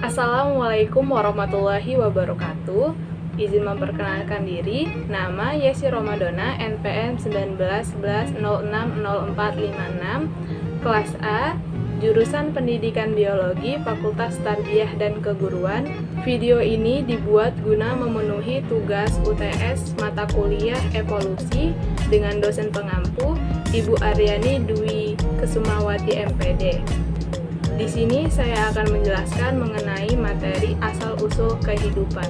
Assalamualaikum warahmatullahi wabarakatuh. Izin memperkenalkan diri, nama Yesi Romadona, NPM 1911060456, kelas A, jurusan Pendidikan Biologi, Fakultas Tarbiyah dan Keguruan. Video ini dibuat guna memenuhi tugas UTS mata kuliah evolusi dengan dosen pengampu Ibu Aryani Dwi Kesumawati MPD. Di sini saya akan menjelaskan mengenai materi asal-usul kehidupan.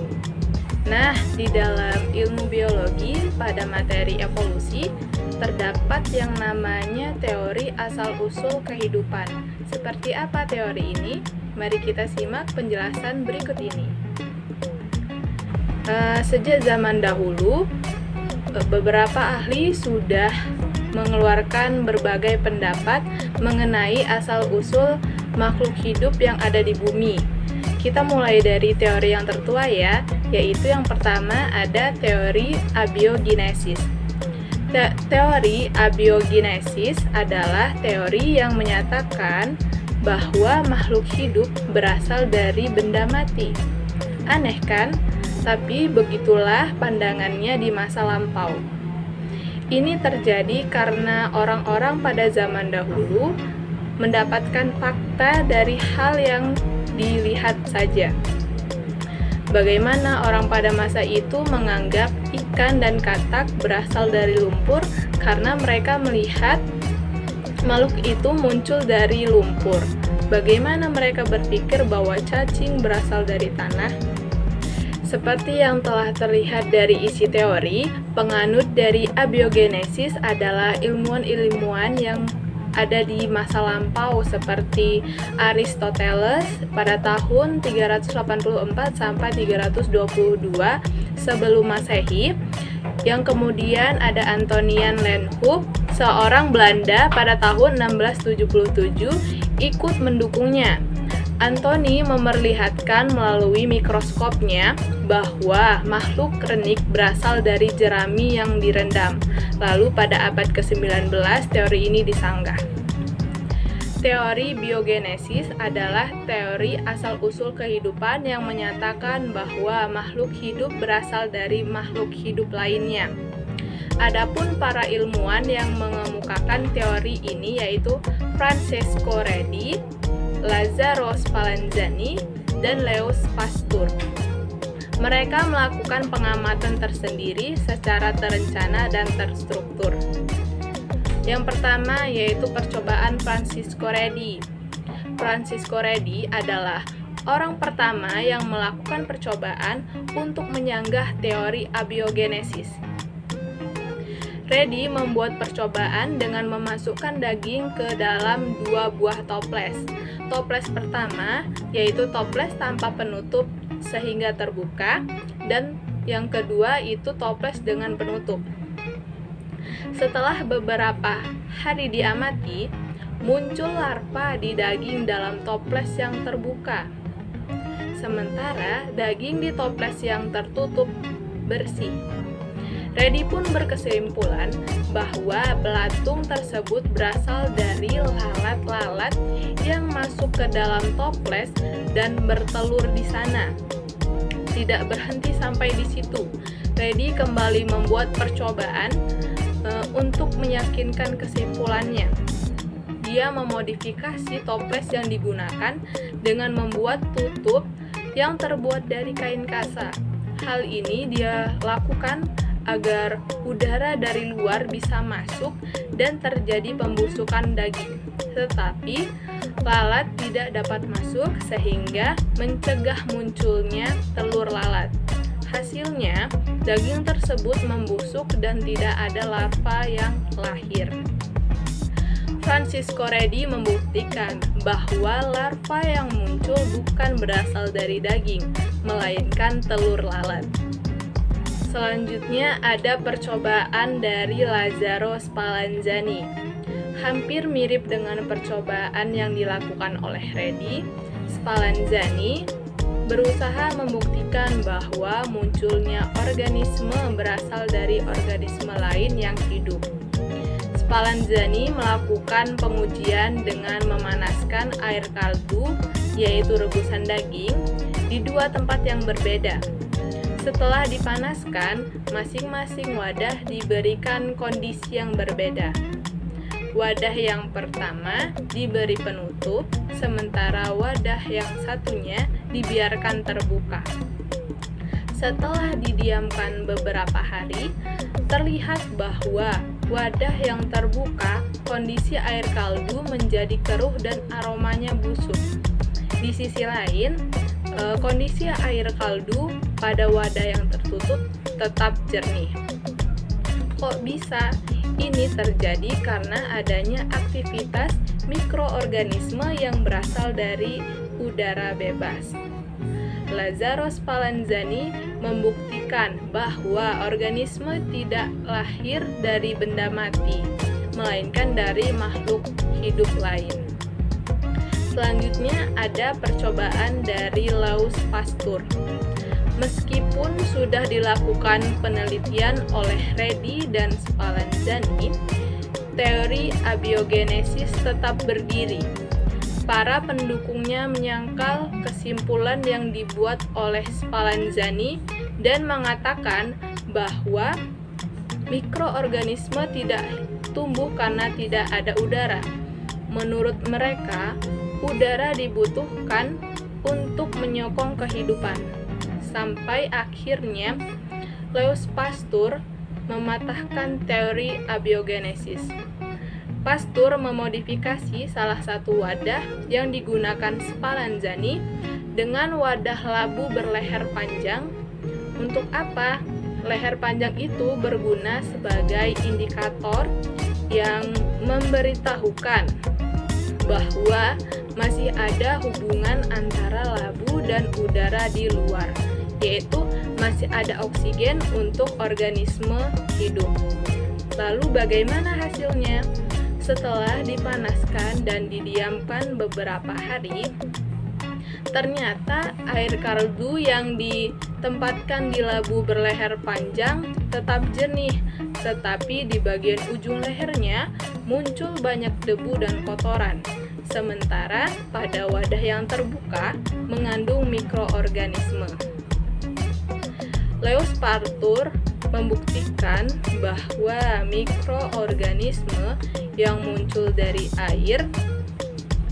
Nah, di dalam ilmu biologi pada materi evolusi terdapat yang namanya teori asal-usul kehidupan. Seperti apa teori ini? Mari kita simak penjelasan berikut ini. Sejak zaman dahulu, beberapa ahli sudah mengeluarkan berbagai pendapat mengenai asal-usul makhluk hidup yang ada di bumi. Kita mulai dari teori yang tertua ya, yaitu yang pertama ada teori abiogenesis. Teori abiogenesis adalah teori yang menyatakan bahwa makhluk hidup berasal dari benda mati. Aneh kan? Tapi begitulah pandangannya di masa lampau. Ini terjadi karena orang-orang pada zaman dahulu mendapatkan fakta dari hal yang dilihat saja. Bagaimana orang pada masa itu menganggap ikan dan katak berasal dari lumpur karena mereka melihat makhluk itu muncul dari lumpur. Bagaimana mereka berpikir bahwa cacing berasal dari tanah? Seperti yang telah terlihat dari isi teori, penganut dari abiogenesis adalah ilmuwan-ilmuwan yang ada di masa lampau seperti Aristoteles pada tahun 384 sampai 322 sebelum Masehi, yang kemudian ada Antonian Lenhoop, seorang Belanda pada tahun 1677 ikut mendukungnya. Antony memperlihatkan melalui mikroskopnya bahwa makhluk renik berasal dari jerami yang direndam. Lalu pada abad ke-19 teori ini disanggah. Teori biogenesis adalah teori asal-usul kehidupan yang menyatakan bahwa makhluk hidup berasal dari makhluk hidup lainnya. Adapun para ilmuwan yang mengemukakan teori ini yaitu Francesco Redi, Lazzaro Spallanzani, dan Louis Pasteur. Mereka melakukan pengamatan tersendiri secara terencana dan terstruktur. Yang pertama yaitu percobaan Francesco Redi. Francesco Redi adalah orang pertama yang melakukan percobaan untuk menyanggah teori abiogenesis. Redi membuat percobaan dengan memasukkan daging ke dalam dua buah toples. Toples pertama yaitu toples tanpa penutup sehingga terbuka, dan yang kedua itu toples dengan penutup. Setelah beberapa hari diamati, muncul larva di daging dalam toples yang terbuka. Sementara daging di toples yang tertutup bersih. Redi pun berkesimpulan bahwa belatung tersebut berasal dari lalat-lalat yang masuk ke dalam toples dan bertelur di sana. Tidak berhenti sampai di situ, Redi kembali membuat percobaan untuk meyakinkan kesimpulannya. Dia memodifikasi toples yang digunakan dengan membuat tutup yang terbuat dari kain kasa. Hal ini dia lakukan agar udara dari luar bisa masuk dan terjadi pembusukan daging. Tetapi lalat tidak dapat masuk sehingga mencegah munculnya telur lalat. Hasilnya, daging tersebut membusuk dan tidak ada larva yang lahir. Francesco Redi membuktikan bahwa larva yang muncul bukan berasal dari daging, melainkan telur lalat. Selanjutnya ada percobaan dari Lazzaro Spallanzani. Hampir mirip dengan percobaan yang dilakukan oleh Redi, Spallanzani berusaha membuktikan bahwa munculnya organisme berasal dari organisme lain yang hidup. Spallanzani melakukan pengujian dengan memanaskan air kaldu yaitu rebusan daging, di dua tempat yang berbeda. Setelah dipanaskan, masing-masing wadah diberikan kondisi yang berbeda. Wadah yang pertama diberi penutup, sementara wadah yang satunya dibiarkan terbuka. Setelah didiamkan beberapa hari, terlihat bahwa wadah yang terbuka, kondisi air kaldu menjadi keruh dan aromanya busuk. Di sisi lain, kondisi air kaldu pada wadah yang tertutup tetap jernih. Kok bisa? Ini terjadi karena adanya aktivitas mikroorganisme yang berasal dari udara bebas. Lazzaro Spallanzani membuktikan bahwa organisme tidak lahir dari benda mati, melainkan dari makhluk hidup lain. Selanjutnya ada percobaan dari Louis Pasteur. Meskipun sudah dilakukan penelitian oleh Redi dan Spallanzani, teori abiogenesis tetap berdiri. Para pendukungnya menyangkal kesimpulan yang dibuat oleh Spallanzani dan mengatakan bahwa mikroorganisme tidak tumbuh karena tidak ada udara. Menurut mereka, udara dibutuhkan untuk menyokong kehidupan. Sampai akhirnya Louis Pasteur mematahkan teori abiogenesis. Pasteur memodifikasi salah satu wadah yang digunakan Spallanzani dengan wadah labu berleher panjang. Untuk apa? Leher panjang itu berguna sebagai indikator yang memberitahukan bahwa masih ada hubungan antara labu dan udara di luar, yaitu masih ada oksigen untuk organisme hidup. Lalu bagaimana hasilnya? Setelah dipanaskan dan didiamkan beberapa hari, ternyata air kaldu yang ditempatkan di labu berleher panjang tetap jernih, tetapi di bagian ujung lehernya muncul banyak debu dan kotoran. Sementara pada wadah yang terbuka mengandung mikroorganisme. Louis Pasteur membuktikan bahwa mikroorganisme yang muncul dari air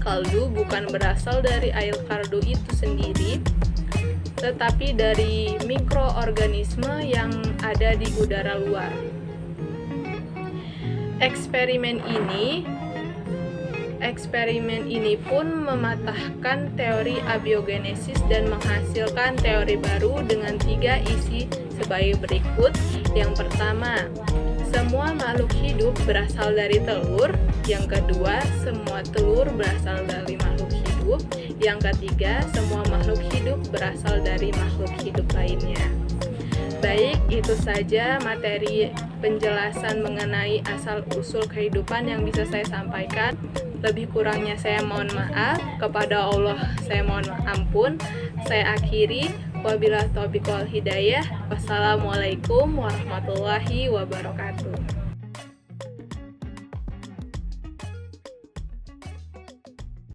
kaldu bukan berasal dari air kaldu itu sendiri, tetapi dari mikroorganisme yang ada di udara luar. Eksperimen ini pun mematahkan teori abiogenesis dan menghasilkan teori baru dengan 3 isi sebagai berikut. Yang pertama, semua makhluk hidup berasal dari telur. Yang kedua, semua telur berasal dari makhluk hidup. Yang ketiga, semua makhluk hidup berasal dari makhluk hidup lainnya. Baik, itu saja materi penjelasan mengenai asal-usul kehidupan yang bisa saya sampaikan. Lebih kurangnya saya mohon maaf, kepada Allah saya mohon ampun. Saya akhiri, wabillahi taufiq wal hidayah. Wassalamualaikum warahmatullahi wabarakatuh.